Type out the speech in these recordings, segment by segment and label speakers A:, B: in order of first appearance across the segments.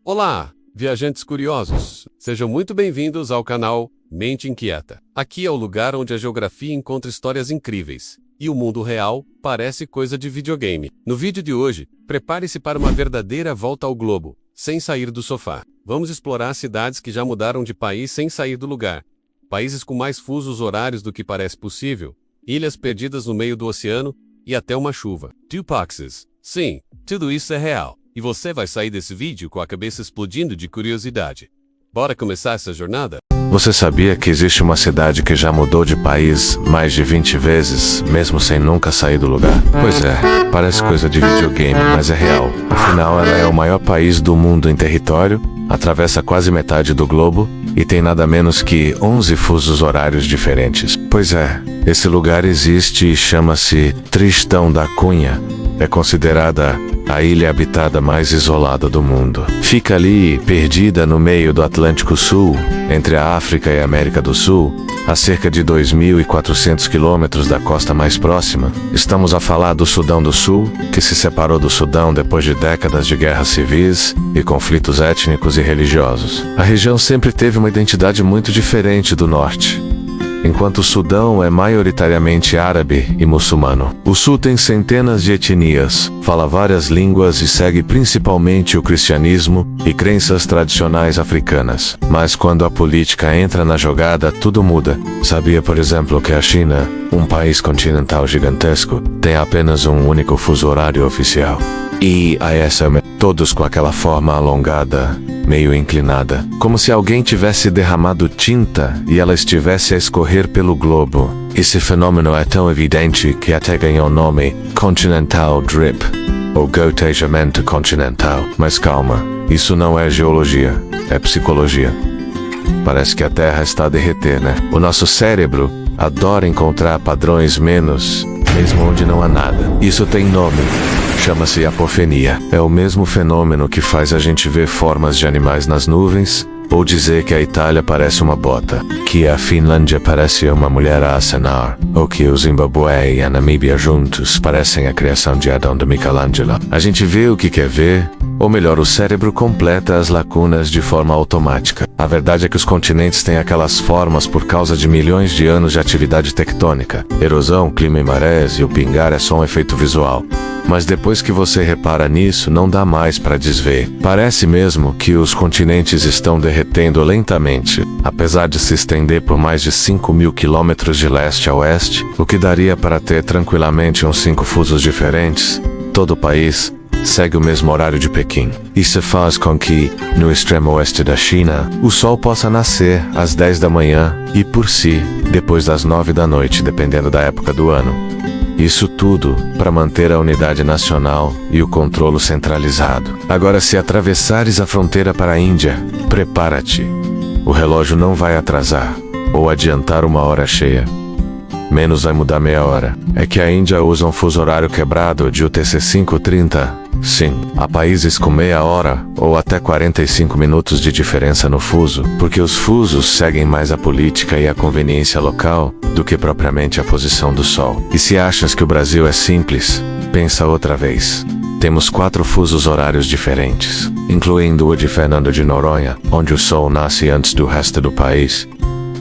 A: Olá, viajantes curiosos! Sejam muito bem-vindos ao canal Mente Inquieta. Aqui é o lugar onde a geografia encontra histórias incríveis e o mundo real parece coisa de videogame. No vídeo de hoje, prepare-se para uma verdadeira volta ao globo, sem sair do sofá. Vamos explorar cidades que já mudaram de país sem sair do lugar, países com mais fusos horários do que parece possível, ilhas perdidas no meio do oceano e até uma chuva. Tupaxes. Sim, tudo isso é real. E você vai sair desse vídeo com a cabeça explodindo de curiosidade. Bora começar essa jornada?
B: Você sabia que existe uma cidade que já mudou de país mais de 20 vezes, mesmo sem nunca sair do lugar? Pois é, parece coisa de videogame, mas é real. Afinal, ela é o maior país do mundo em território, atravessa quase metade do globo e tem nada menos que 11 fusos horários diferentes. Pois é, esse lugar existe e chama-se Tristão da Cunha. É considerada a ilha habitada mais isolada do mundo. Fica ali, perdida no meio do Atlântico Sul, entre a África e a América do Sul, a cerca de 2.400 quilômetros da costa mais próxima. Estamos a falar do Sudão do Sul, que se separou do Sudão depois de décadas de guerras civis e conflitos étnicos e religiosos. A região sempre teve uma identidade muito diferente do norte. Enquanto o Sudão é maioritariamente árabe e muçulmano. O Sul tem centenas de etnias, fala várias línguas e segue principalmente o cristianismo e crenças tradicionais africanas. Mas quando a política entra na jogada, tudo muda. Sabia, por exemplo, que a China, um país continental gigantesco, tem apenas um único fuso horário oficial? E a SM, todos com aquela forma alongada, meio inclinada, como se alguém tivesse derramado tinta e ela estivesse a escorrer pelo globo. Esse fenômeno é tão evidente que até ganhou o nome Continental Drip, ou gotejamento continental. Mas calma, isso não é geologia, é psicologia. Parece que a Terra está a derreter, né? O nosso cérebro adora encontrar padrões mesmo onde não há nada. Isso tem nome. Chama-se apofenia. É o mesmo fenômeno que faz a gente ver formas de animais nas nuvens, ou dizer que a Itália parece uma bota, que a Finlândia parece uma mulher a acenar, ou que o Zimbábue e a Namíbia juntos parecem a criação de Adão de Michelangelo. A gente vê o que quer ver, ou melhor, o cérebro completa as lacunas de forma automática. A verdade é que os continentes têm aquelas formas por causa de milhões de anos de atividade tectônica. Erosão, clima e marés, e o pingar é só um efeito visual. Mas depois que você repara nisso, não dá mais para desver. Parece mesmo que os continentes estão derretendo lentamente, apesar de se estender por mais de 5.000 quilômetros de leste a oeste, o que daria para ter tranquilamente uns 5 fusos diferentes. Todo o país segue o mesmo horário de Pequim. Isso faz com que, no extremo oeste da China, o sol possa nascer às 10 da manhã e, por si, depois das 9 da noite, dependendo da época do ano. Isso tudo para manter a unidade nacional e o controle centralizado. Agora, se atravessares a fronteira para a Índia, prepara-te. O relógio não vai atrasar ou adiantar uma hora cheia. Menos vai mudar meia hora. É que a Índia usa um fuso horário quebrado de UTC 5:30. Sim, há países com meia hora ou até 45 minutos de diferença no fuso, porque os fusos seguem mais a política e a conveniência local do que propriamente a posição do sol. E se achas que o Brasil é simples, pensa outra vez. Temos 4 fusos horários diferentes, incluindo o de Fernando de Noronha, onde o sol nasce antes do resto do país.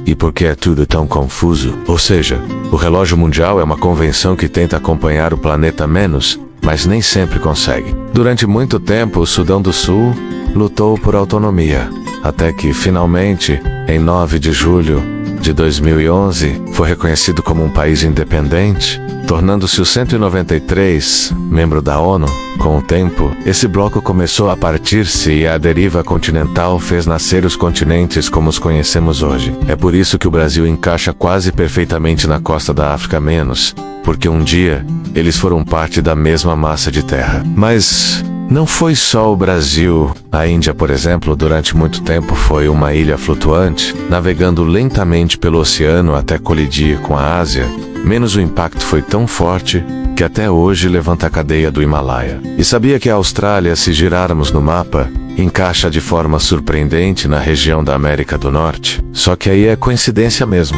B: E por que é tudo tão confuso? Ou seja, o relógio mundial é uma convenção que tenta acompanhar o planeta menos, mas nem sempre consegue. Durante muito tempo, o Sudão do Sul lutou por autonomia, até que, finalmente, em 9 de julho de 2011, foi reconhecido como um país independente, tornando-se o 193 membro da ONU. Com o tempo, esse bloco começou a partir-se e a deriva continental fez nascer os continentes como os conhecemos hoje. É por isso que o Brasil encaixa quase perfeitamente na costa da África menos, porque um dia eles foram parte da mesma massa de terra. Mas não foi só o Brasil. A Índia, por exemplo, durante muito tempo foi uma ilha flutuante, navegando lentamente pelo oceano até colidir com a Ásia. Menos o impacto foi tão forte que até hoje levanta a cadeia do Himalaia. E sabia que a Austrália, se girarmos no mapa, encaixa de forma surpreendente na região da América do Norte? Só que aí é coincidência mesmo.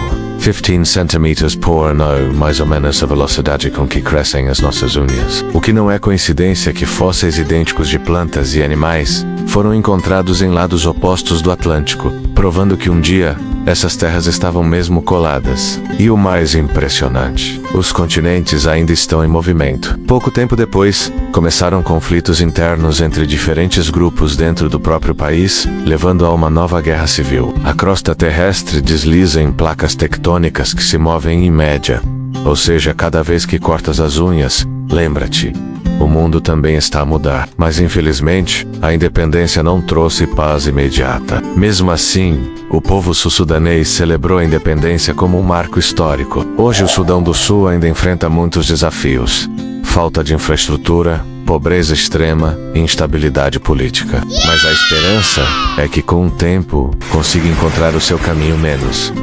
B: 15 centímetros por ano, mais ou menos a velocidade com que crescem as nossas unhas. O que não é coincidência que fósseis idênticos de plantas e animais foram encontrados em lados opostos do Atlântico, provando que um dia essas terras estavam mesmo coladas. E o mais impressionante, os continentes ainda estão em movimento. Pouco tempo depois, começaram conflitos internos entre diferentes grupos dentro do próprio país, levando a uma nova guerra civil. A crosta terrestre desliza em placas tectônicas que se movem em média. Ou seja, cada vez que cortas as unhas, lembra-te, o mundo também está a mudar. Mas infelizmente, a independência não trouxe paz imediata. Mesmo assim, o povo sul-sudanês celebrou a independência como um marco histórico. Hoje o Sudão do Sul ainda enfrenta muitos desafios. Falta de infraestrutura, pobreza extrema e instabilidade política. Mas a esperança é que com o tempo consiga encontrar o seu caminho menos.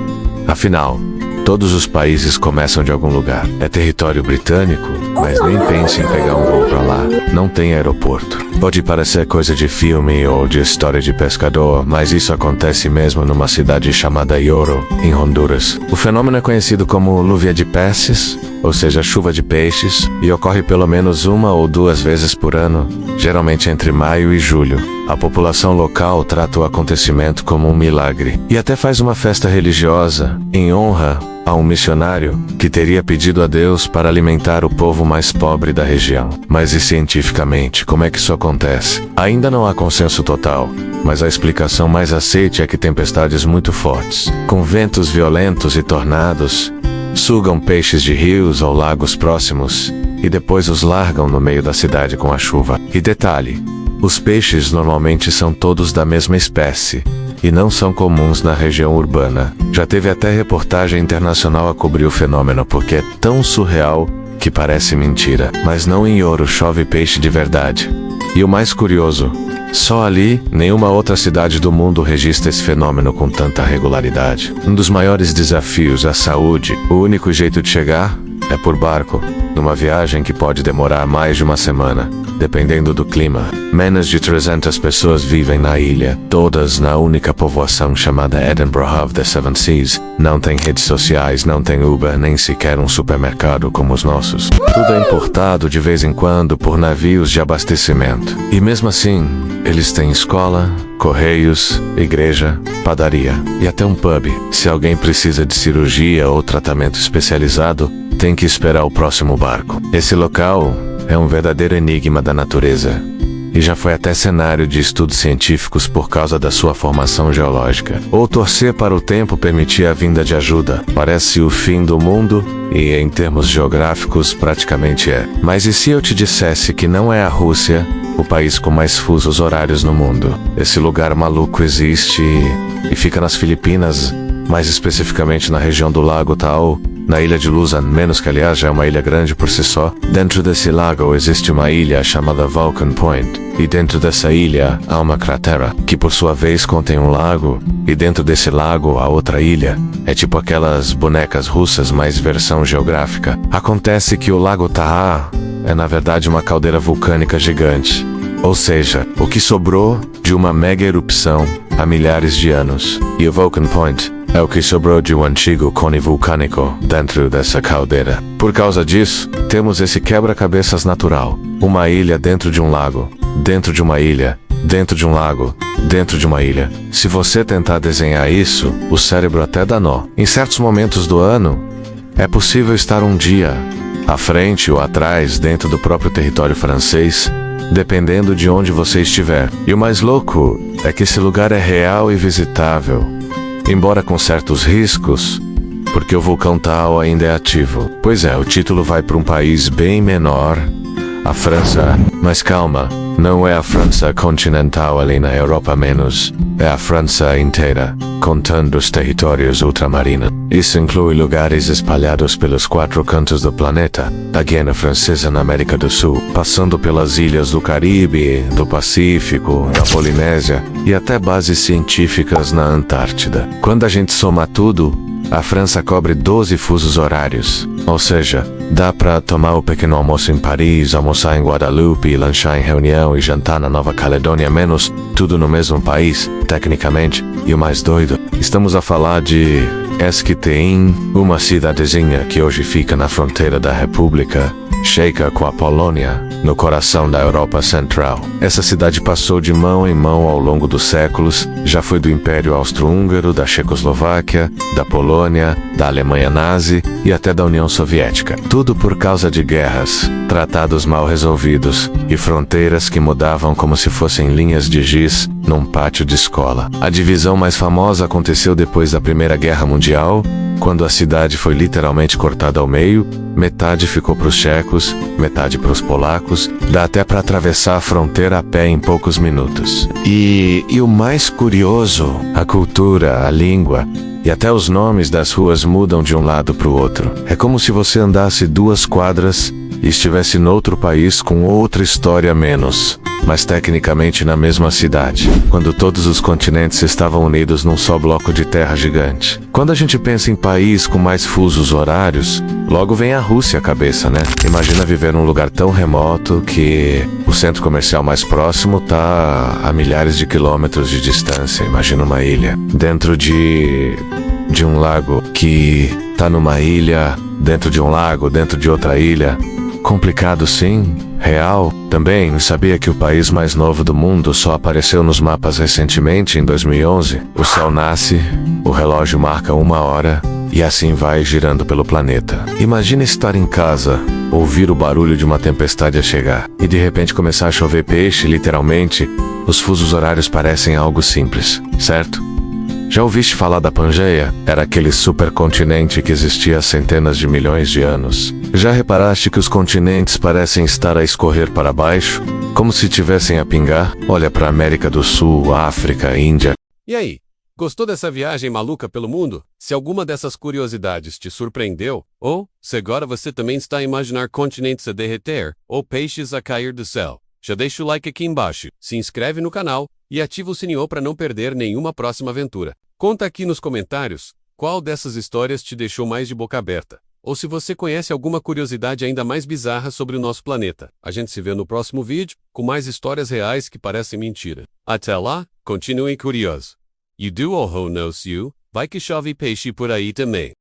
B: Afinal, todos os países começam de algum lugar. É território britânico, mas nem pense em pegar um voo pra lá. Não tem aeroporto. Pode parecer coisa de filme ou de história de pescador, mas isso acontece mesmo numa cidade chamada Yoro, em Honduras. O fenômeno é conhecido como luvia de peces, ou seja, chuva de peixes, e ocorre pelo menos 1 ou 2 vezes por ano, geralmente entre maio e julho. A população local trata o acontecimento como um milagre, e até faz uma festa religiosa, em honra a um missionário que teria pedido a Deus para alimentar o povo mais pobre da região. Mas e cientificamente, como é que isso acontece? Ainda não há consenso total, mas a explicação mais aceita é que tempestades muito fortes, com ventos violentos e tornados, sugam peixes de rios ou lagos próximos e depois os largam no meio da cidade com a chuva. E detalhe, os peixes normalmente são todos da mesma espécie e não são comuns na região urbana. Já teve até reportagem internacional a cobrir o fenômeno porque é tão surreal que parece mentira. Mas não em Yoro chove peixe de verdade. E o mais curioso, só ali, nenhuma outra cidade do mundo registra esse fenômeno com tanta regularidade. Um dos maiores desafios é a saúde. O único jeito de chegar é por barco, numa viagem que pode demorar mais de 1 semana, dependendo do clima. Menos de 300 pessoas vivem na ilha, todas na única povoação chamada Edinburgh of the Seven Seas. Não tem redes sociais, não tem Uber, nem sequer um supermercado como os nossos. Tudo é importado de vez em quando por navios de abastecimento. E mesmo assim, eles têm escola, correios, igreja, padaria e até um pub. Se alguém precisa de cirurgia ou tratamento especializado, tem que esperar o próximo barco. Esse local é um verdadeiro enigma da natureza e já foi até cenário de estudos científicos por causa da sua formação geológica. Ou torcer para o tempo permitir a vinda de ajuda. Parece o fim do mundo e, em termos geográficos, praticamente é. Mas e se eu te dissesse que não é a Rússia o país com mais fusos horários no mundo? Esse lugar maluco existe e fica nas Filipinas, mais especificamente na região do Lago Taal, na ilha de Luzon, menos que aliás já é uma ilha grande por si só. Dentro desse lago existe uma ilha chamada Vulcan Point, e dentro dessa ilha há uma cratera, que por sua vez contém um lago, e dentro desse lago há outra ilha. É tipo aquelas bonecas russas, mas versão geográfica. Acontece que o Lago Taal é na verdade uma caldeira vulcânica gigante, ou seja, o que sobrou de uma mega erupção há milhares de anos. E o Vulcan Point é o que sobrou de um antigo cone vulcânico dentro dessa caldeira. Por causa disso, temos esse quebra-cabeças natural. Uma ilha dentro de um lago, dentro de uma ilha, dentro de um lago, dentro de uma ilha. Se você tentar desenhar isso, o cérebro até dá nó. Em certos momentos do ano, é possível estar um dia à frente ou atrás dentro do próprio território francês, dependendo de onde você estiver. E o mais louco é que esse lugar é real e visitável, embora com certos riscos, porque o vulcão Taal ainda é ativo. Pois é, o título vai para um país bem menor, a França. Mas calma, não é a França continental ali na Europa menos, é a França inteira, contando os territórios ultramarinos. Isso inclui lugares espalhados pelos 4 cantos do planeta, da Guiana Francesa na América do Sul, passando pelas ilhas do Caribe, do Pacífico, da Polinésia e até bases científicas na Antártida. Quando a gente soma tudo, a França cobre 12 fusos horários, ou seja, dá pra tomar o pequeno almoço em Paris, almoçar em Guadalupe, lanchar em Reunião e jantar na Nova Caledônia, menos tudo no mesmo país, tecnicamente. E o mais doido, estamos a falar de Esquitin, uma cidadezinha que hoje fica na fronteira da República Checa com a Polônia, no coração da Europa Central. Essa cidade passou de mão em mão ao longo dos séculos, já foi do Império Austro-Húngaro, da Checoslováquia, da Polônia, da Alemanha nazi e até da União Soviética. Tudo por causa de guerras, tratados mal resolvidos e fronteiras que mudavam como se fossem linhas de giz num pátio de escola. A divisão mais famosa aconteceu depois da Primeira Guerra Mundial, quando a cidade foi literalmente cortada ao meio, metade ficou para os checos, metade para os polacos, dá até para atravessar a fronteira a pé em poucos minutos. E o mais curioso, a cultura, a língua e até os nomes das ruas mudam de um lado para o outro. É como se você andasse 2 quadras e estivesse noutro país com outra história a menos, mas tecnicamente na mesma cidade, quando todos os continentes estavam unidos num só bloco de terra gigante. Quando a gente pensa em país com mais fusos horários, logo vem a Rússia à cabeça, né? Imagina viver num lugar tão remoto que o centro comercial mais próximo tá a milhares de quilômetros de distância. Imagina uma ilha dentro de um lago que tá numa ilha, dentro de um lago, dentro de outra ilha. Complicado sim, real. Também sabia que o país mais novo do mundo só apareceu nos mapas recentemente, em 2011. O sol nasce, o relógio marca 1 hora e assim vai girando pelo planeta. Imagina estar em casa, ouvir o barulho de uma tempestade a chegar e de repente começar a chover peixe, literalmente. Os fusos horários parecem algo simples, certo? Já ouviste falar da Pangeia? Era aquele supercontinente que existia há centenas de milhões de anos. Já reparaste que os continentes parecem estar a escorrer para baixo, como se tivessem a pingar? Olha para a América do Sul, África, Índia.
A: E aí, gostou dessa viagem maluca pelo mundo? Se alguma dessas curiosidades te surpreendeu, ou se agora você também está a imaginar continentes a derreter, ou peixes a cair do céu, já deixa o like aqui embaixo, se inscreve no canal e ativa o sininho para não perder nenhuma próxima aventura. Conta aqui nos comentários qual dessas histórias te deixou mais de boca aberta, ou se você conhece alguma curiosidade ainda mais bizarra sobre o nosso planeta. A gente se vê no próximo vídeo, com mais histórias reais que parecem mentira. Até lá, continue curioso. You do all who knows you, vai que chove peixe por aí também.